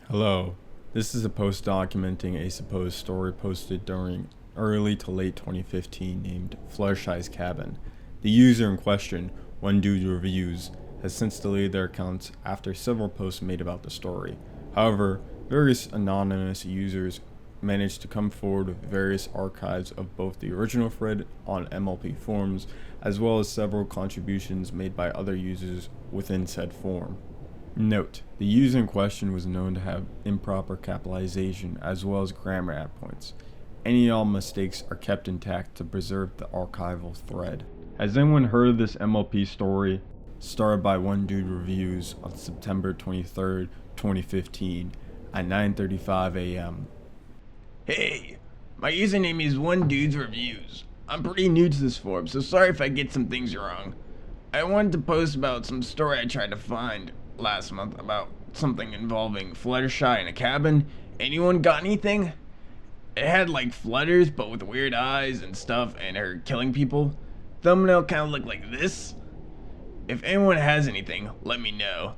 Hello, this is a post documenting a supposed story posted during early to late 2015 named Fluttershy's Cabin. The user in question, One Dude Reviews, has since deleted their accounts after several posts made about the story. However, various anonymous users managed to come forward with various archives of both the original thread on MLP forums as well as several contributions made by other users within said forum. Note: the user in question was known to have improper capitalization as well as grammar at points. Any and all mistakes are kept intact to preserve the archival thread. Has anyone heard of this MLP story? Started by One Dude Reviews on September 23rd, 2015 at 9:35 a.m. Hey, my username is One Dude's Reviews. I'm pretty new to this forum, so sorry if I get some things wrong. I wanted to post about some story I tried to find last month about something involving Fluttershy in a cabin. Anyone got anything? It had like flutters, but with weird eyes and stuff, and her killing people. Thumbnail kind of looked like this. If anyone has anything, let me know.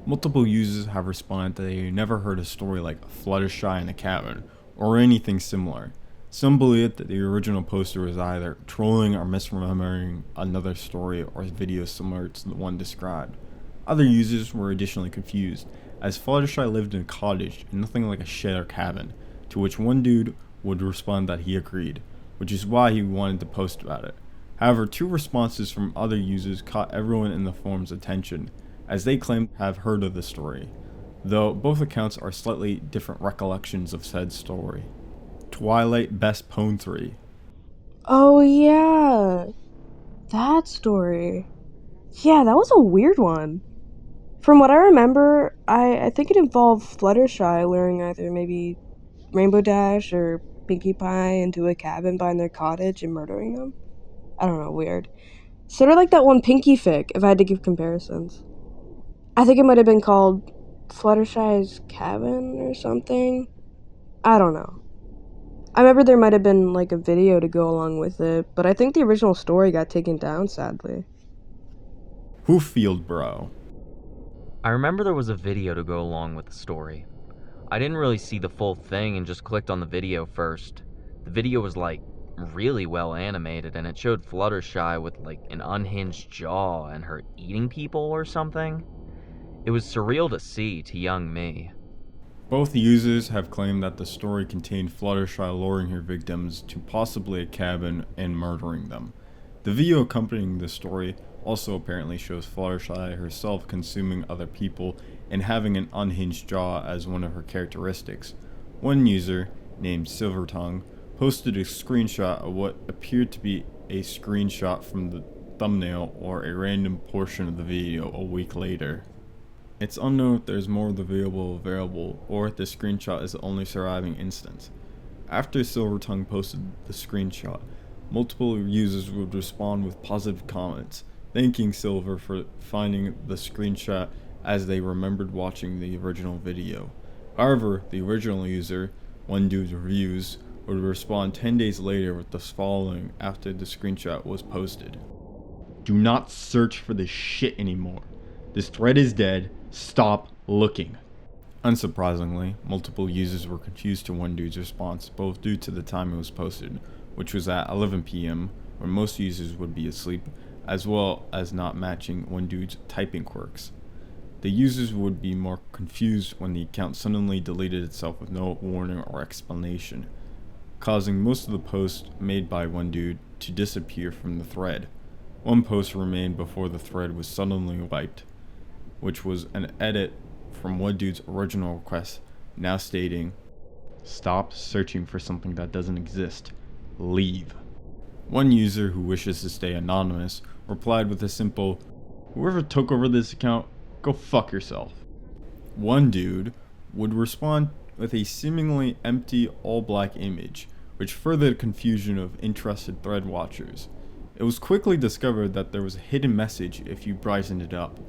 Multiple users have responded that they never heard a story like Fluttershy in a cabin or anything similar. Some believe that the original poster was either trolling or misremembering another story or video similar to the one described. Other users were additionally confused, as Fluttershy lived in a cottage and nothing like a shed or cabin, to which one dude would respond that he agreed, which is why he wanted to post about it. However, two responses from other users caught everyone in the forum's attention, as they claimed to have heard of the story, though both accounts are slightly different recollections of said story. Twilight Best Pwn 3. Oh yeah, that story. Yeah, that was a weird one. From what I remember, I think it involved Fluttershy luring either maybe Rainbow Dash or Pinkie Pie into a cabin behind their cottage and murdering them. I don't know, weird. Sort of like that one Pinkie fic, if I had to give comparisons. I think it might have been called Fluttershy's Cabin or something. I don't know. I remember there might have been like a video to go along with it, but I think the original story got taken down, sadly. Hooffield Bro. I remember there was a video to go along with the story. I didn't really see the full thing and just clicked on the video first. The video was like really well animated and it showed Fluttershy with like an unhinged jaw and her eating people or something. It was surreal to see to young me. Both users have claimed that the story contained Fluttershy luring her victims to possibly a cabin and murdering them. The video accompanying the story also apparently shows Fluttershy herself consuming other people and having an unhinged jaw as one of her characteristics. One user, named Silvertongue, posted a screenshot of what appeared to be a screenshot from the thumbnail or a random portion of the video a week later. It's unknown if there's more of the video available or if the screenshot is the only surviving instance. After Silvertongue posted the screenshot, multiple users would respond with positive comments, thanking Silver for finding the screenshot as they remembered watching the original video. However, the original user, One Dude Reviews, would respond 10 days later with the following after the screenshot was posted. Do not search for this shit anymore. This thread is dead. Stop looking. Unsurprisingly, multiple users were confused to One Dude's response, both due to the time it was posted, which was at 11 p.m., when most users would be asleep, as well as not matching One Dude's typing quirks. The users would be more confused when the account suddenly deleted itself with no warning or explanation, causing most of the posts made by One Dude to disappear from the thread. One post remained before the thread was suddenly wiped, which was an edit from One Dude's original request, now stating, "Stop searching for something that doesn't exist. Leave." One user who wishes to stay anonymous replied with a simple, "Whoever took over this account, go fuck yourself." One dude would respond with a seemingly empty all-black image, which furthered the confusion of interested thread watchers. It was quickly discovered that there was a hidden message if you brightened it up.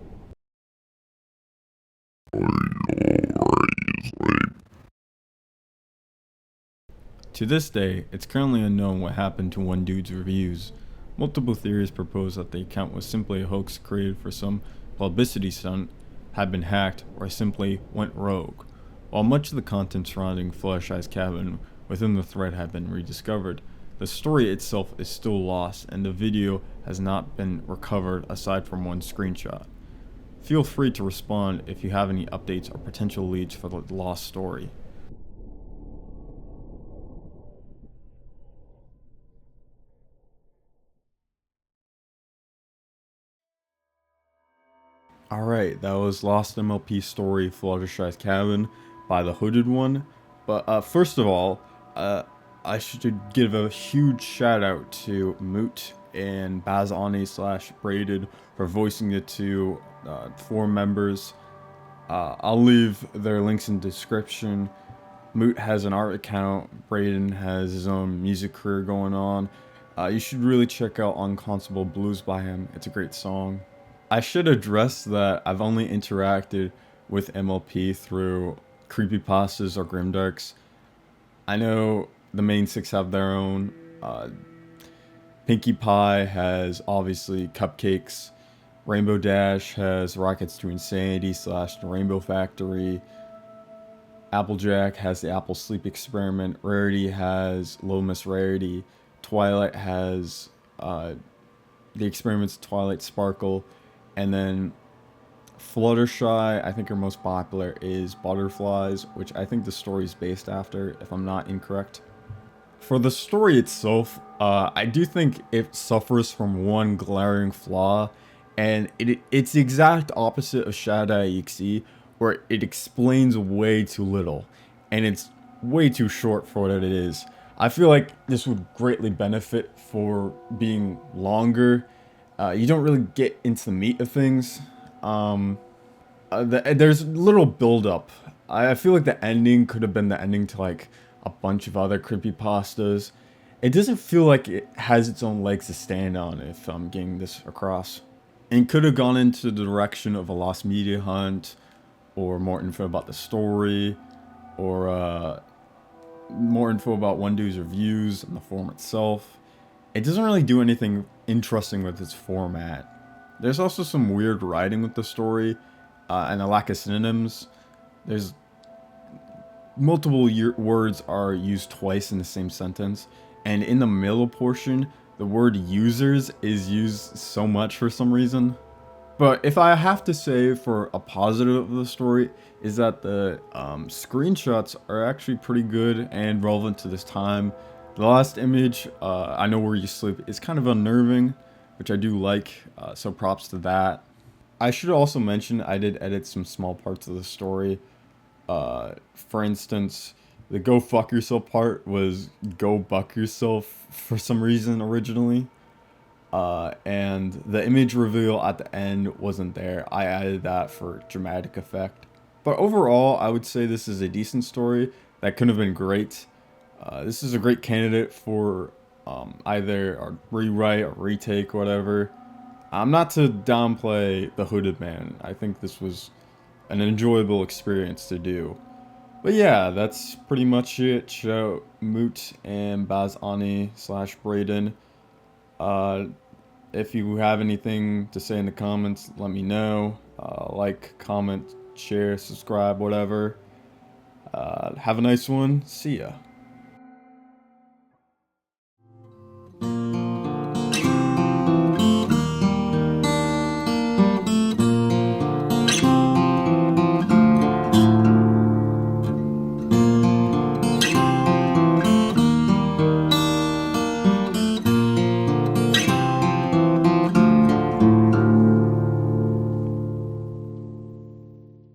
To this day, it's currently unknown what happened to One Dude's reviews. Multiple theories propose that the account was simply a hoax created for some publicity stunt. had been hacked or simply went rogue. While much of the content surrounding Fluttershy's cabin within the thread had been rediscovered, the story itself is still lost and the video has not been recovered aside from one screenshot. Feel free to respond if you have any updates or potential leads for the lost story. Alright, that was Lost MLP story Fluttershy's Cabin by TheHoodedOne. But first of all, I should give a huge shout out to Moot and Bazani / Braided for voicing the two four members. I'll leave their links in the description. Moot has an art account, Braden has his own music career going on. You should really check out Unconstable Blues by him, it's a great song. I should address that I've only interacted with MLP through creepypastas or grimdarks. I know the main six have their own. Pinkie Pie has obviously Cupcakes. Rainbow Dash has Rockets to Insanity / The Rainbow Factory. Applejack has the Apple Sleep Experiment. Rarity has Low Miss Rarity. Twilight has the Experiments of Twilight Sparkle. And then Fluttershy, I think her most popular is Butterflies, which I think the story is based after, if I'm not incorrect. For the story itself, I do think it suffers from one glaring flaw, and it's the exact opposite of Shadow EXE, where it explains way too little, and it's way too short for what it is. I feel like this would greatly benefit for being longer. You don't really get into the meat of things. There's little build-up. I feel like the ending could have been the ending to like a bunch of other creepypastas. It doesn't feel like it has its own legs to stand on, if I'm getting this across. And could have gone into the direction of a lost media hunt, or more info about the story, or more info about one dude's reviews and the form itself. It doesn't really do anything interesting with its format. There's also some weird writing with the story, and a lack of synonyms. There's multiple words are used twice in the same sentence, and in the middle portion, the word users is used so much for some reason. But if I have to say for a positive of the story, is that the screenshots are actually pretty good and relevant to this time. The last image, I Know Where You Sleep, is kind of unnerving, which I do like, so props to that. I should also mention I did edit some small parts of the story. For instance, the go fuck yourself part was go buck yourself for some reason originally. And the image reveal at the end wasn't there. I added that for dramatic effect. But overall, I would say this is a decent story that could have been great. This is a great candidate for either a rewrite or retake or whatever. Not to downplay TheHoodedMan. I think this was an enjoyable experience to do. But yeah, that's pretty much it. Shout out Moot and Bazani / Braden. If you have anything to say in the comments, let me know. Like, comment, share, subscribe, whatever. Have a nice one. See ya.